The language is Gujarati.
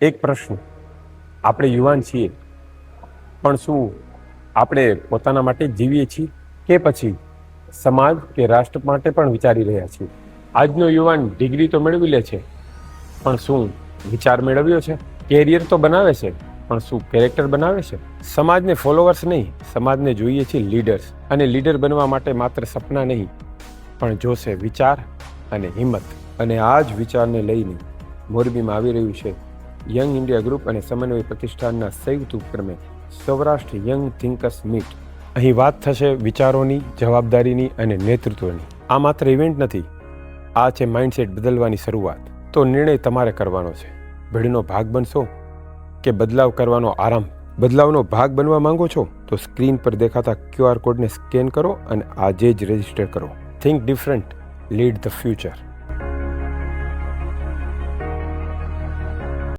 એક પ્રશ્ન, આપણે યુવાન છીએ, પણ શું આપણે પોતાના માટે જ જીવીએ છીએ કે પછી સમાજ કે રાષ્ટ્ર માટે પણ વિચારી રહ્યા છીએ? આજનો યુવાન ડિગ્રી તો મેળવી લે છે, પણ શું વિચાર મેળવ્યો છે? કેરિયર તો બનાવે છે, પણ શું કેરેક્ટર બનાવે છે? સમાજને ફોલોવર્સ નહીં, સમાજને જોઈએ છે લીડર્સ. અને લીડર બનવા માટે માત્ર સપના નહીં, પણ જોશે વિચાર અને હિંમત. અને આ જ વિચારને લઈને મોરબીમાં આવી રહ્યું છે યંગ ઇન્ડિયા ગ્રુપ અને સમન્વય પ્રતિષ્ઠાનના સંયુક્ત ઉપક્રમે સૌરાષ્ટ્ર યંગ થિંકર્સ મીટ. અહીં વાત થશે વિચારોની, જવાબદારીની અને નેતૃત્વની. આ માત્ર ઇવેન્ટ નથી, આ છે માઇન્ડસેટ બદલવાની શરૂઆત. તો નિર્ણય તમારે કરવાનો છે. ભીડનો ભાગ બનશો કે બદલાવ કરવાનો આરંભ? બદલાવનો ભાગ બનવા માંગો છો તો સ્ક્રીન પર દેખાતા QR કોડને સ્કેન કરો અને આજે જ રજીસ્ટર કરો. Think different, lead the future.